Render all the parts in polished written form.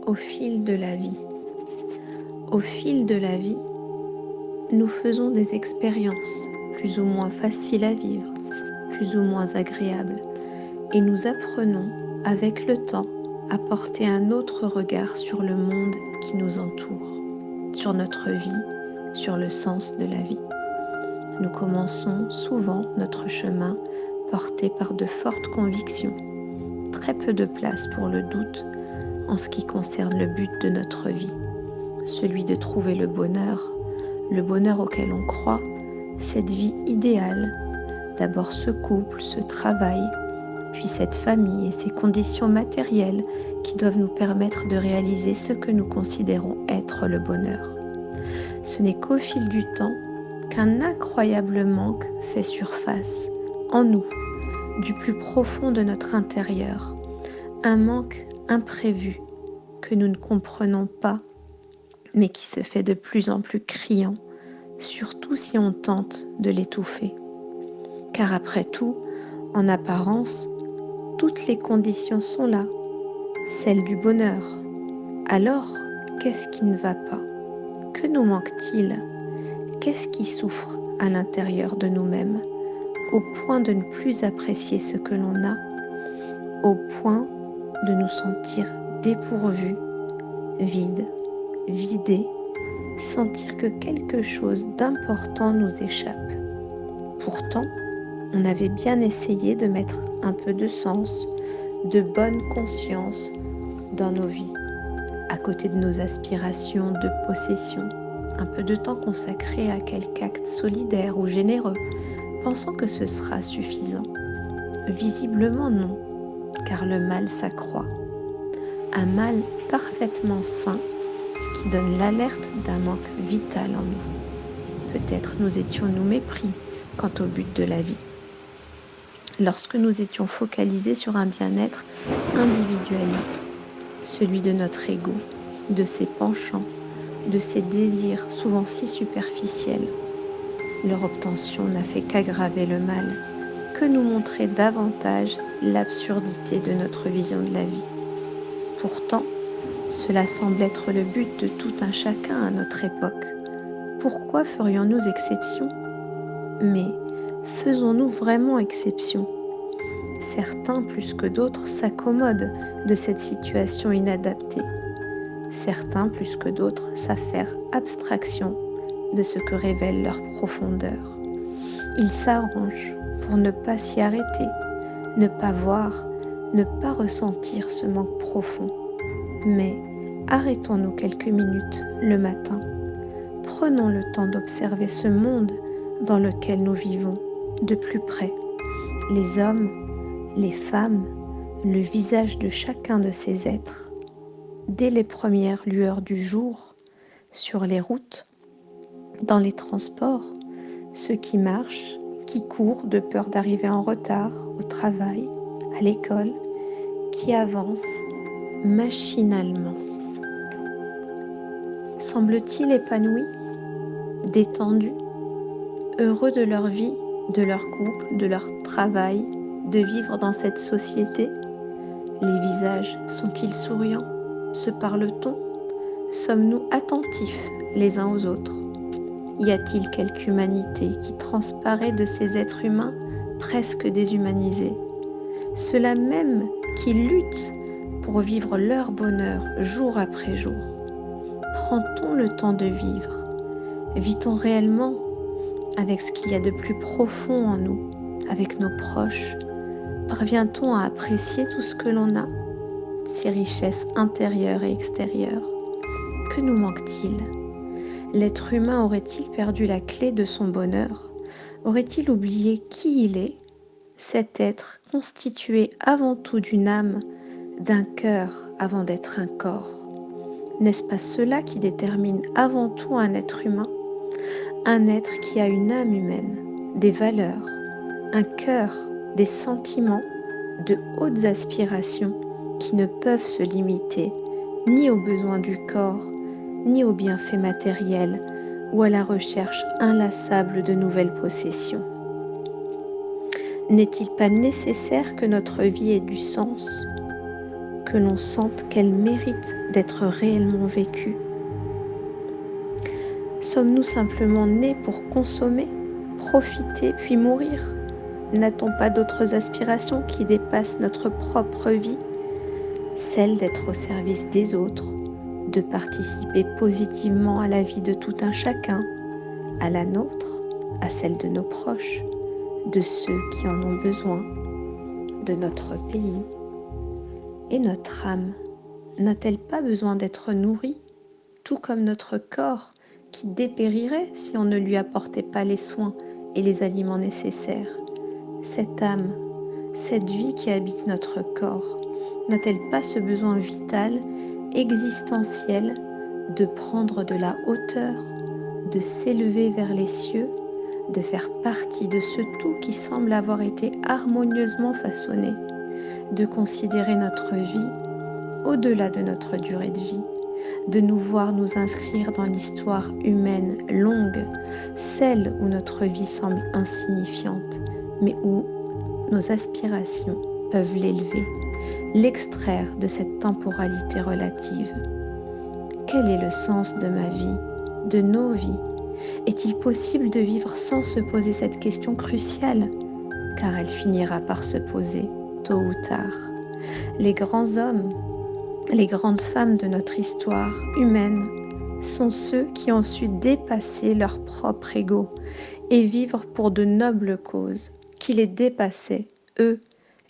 au fil de la vie. Au fil de la vie, nous faisons des expériences plus ou moins faciles à vivre, plus ou moins agréables, et nous apprenons avec le temps à porter un autre regard sur le monde qui nous entoure, sur notre vie, sur le sens de la vie. Nous commençons souvent notre chemin porté par de fortes convictions, très peu de place pour le doute en ce qui concerne le but de notre vie, celui de trouver le bonheur auquel on croit, cette vie idéale, d'abord ce couple, ce travail, puis cette famille et ces conditions matérielles qui doivent nous permettre de réaliser ce que nous considérons être le bonheur. Ce n'est qu'au fil du temps qu'un incroyable manque fait surface en nous, du plus profond de notre intérieur, un manque imprévu que nous ne comprenons pas, mais qui se fait de plus en plus criant, surtout si on tente de l'étouffer. Car après tout, en apparence, toutes les conditions sont là, celles du bonheur. Alors, qu'est-ce qui ne va pas? Que nous manque-t-il? Qu'est-ce qui souffre à l'intérieur de nous-mêmes, au point de ne plus apprécier ce que l'on a, au point de nous sentir dépourvus, vides, vidés, sentir que quelque chose d'important nous échappe. Pourtant, on avait bien essayé de mettre un peu de sens, de bonne conscience dans nos vies, à côté de nos aspirations de possession, un peu de temps consacré à quelque acte solidaire ou généreux, pensant que ce sera suffisant. Visiblement non, car le mal s'accroît. Un mal parfaitement sain qui donne l'alerte d'un manque vital en nous. Peut-être nous étions-nous mépris quant au but de la vie. Lorsque nous étions focalisés sur un bien-être individualiste, celui de notre ego, de ses penchants, de ses désirs souvent si superficiels, leur obtention n'a fait qu'aggraver le mal, que nous montrer davantage l'absurdité de notre vision de la vie. Pourtant, cela semble être le but de tout un chacun à notre époque. Pourquoi ferions-nous exception? Mais faisons-nous vraiment exception? Certains, plus que d'autres, s'accommodent de cette situation inadaptée. Certains, plus que d'autres, savent faire abstraction de ce que révèle leur profondeur. Ils s'arrangent pour ne pas s'y arrêter, ne pas voir, ne pas ressentir ce manque profond. Mais arrêtons-nous quelques minutes le matin. Prenons le temps d'observer ce monde dans lequel nous vivons de plus près. Les hommes, les femmes, le visage de chacun de ces êtres. Dès les premières lueurs du jour, sur les routes, dans les transports, ceux qui marchent, qui courent de peur d'arriver en retard au travail, à l'école, qui avancent machinalement. Semblent-ils épanouis, détendus, heureux de leur vie, de leur couple, de leur travail, de vivre dans cette société? Les visages sont-ils souriants? Se parle-t-on? Sommes-nous attentifs les uns aux autres? Y a-t-il quelque humanité qui transparaît de ces êtres humains presque déshumanisés? Ceux-là même qui luttent pour vivre leur bonheur jour après jour. Prend-on le temps de vivre? Vit-on réellement avec ce qu'il y a de plus profond en nous, avec nos proches? Parvient-on à apprécier tout ce que l'on a, ses richesses intérieures et extérieures? Que nous manque-t-il? L'être humain aurait-il perdu la clé de son bonheur? Aurait-il oublié qui il est? Cet être constitué avant tout d'une âme, d'un cœur avant d'être un corps. N'est-ce pas cela qui détermine avant tout un être humain? Un être qui a une âme humaine, des valeurs, un cœur, des sentiments, de hautes aspirations qui ne peuvent se limiter ni aux besoins du corps, ni aux bienfaits matériels ou à la recherche inlassable de nouvelles possessions. N'est-il pas nécessaire que notre vie ait du sens, que l'on sente qu'elle mérite d'être réellement vécue. Sommes-nous simplement nés pour consommer, profiter puis mourir? N'a-t-on pas d'autres aspirations qui dépassent notre propre vie? Celle d'être au service des autres, de participer positivement à la vie de tout un chacun, à la nôtre, à celle de nos proches, de ceux qui en ont besoin, de notre pays. Et notre âme n'a-t-elle pas besoin d'être nourrie, tout comme notre corps qui dépérirait si on ne lui apportait pas les soins et les aliments nécessaires? Cette âme, cette vie qui habite notre corps, n'a-t-elle pas ce besoin vital, existentiel, de prendre de la hauteur, de s'élever vers les cieux, de faire partie de ce tout qui semble avoir été harmonieusement façonné, de considérer notre vie au-delà de notre durée de vie, de nous voir nous inscrire dans l'histoire humaine longue, celle où notre vie semble insignifiante, mais où nos aspirations peuvent l'élever, l'extraire de cette temporalité relative. Quel est le sens de ma vie, de nos vies? Est-il possible de vivre sans se poser cette question cruciale? Car elle finira par se poser, tôt ou tard. Les grands hommes, les grandes femmes de notre histoire humaine sont ceux qui ont su dépasser leur propre ego et vivre pour de nobles causes qui les dépassaient, eux,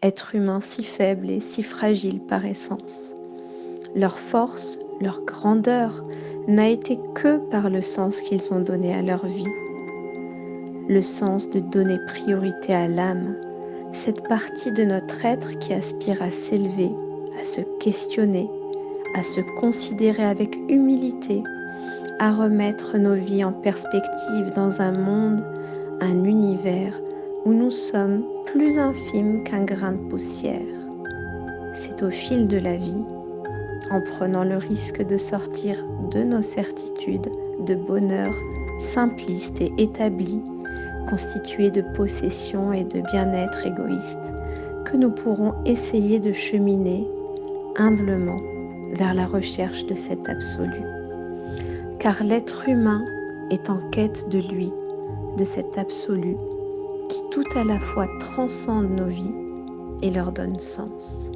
êtres humains si faibles et si fragiles par essence. Leur force, leur grandeur n'a été que par le sens qu'ils ont donné à leur vie. Le sens de donner priorité à l'âme, cette partie de notre être qui aspire à s'élever, à se questionner, à se considérer avec humilité, à remettre nos vies en perspective dans un monde, un univers où nous sommes plus infimes qu'un grain de poussière. C'est au fil de la vie, en prenant le risque de sortir de nos certitudes de bonheur simplistes et établies, constituées de possessions et de bien-être égoïste, que nous pourrons essayer de cheminer humblement vers la recherche de cet absolu. Car l'être humain est en quête de lui, de cet absolu qui tout à la fois transcende nos vies et leur donne sens.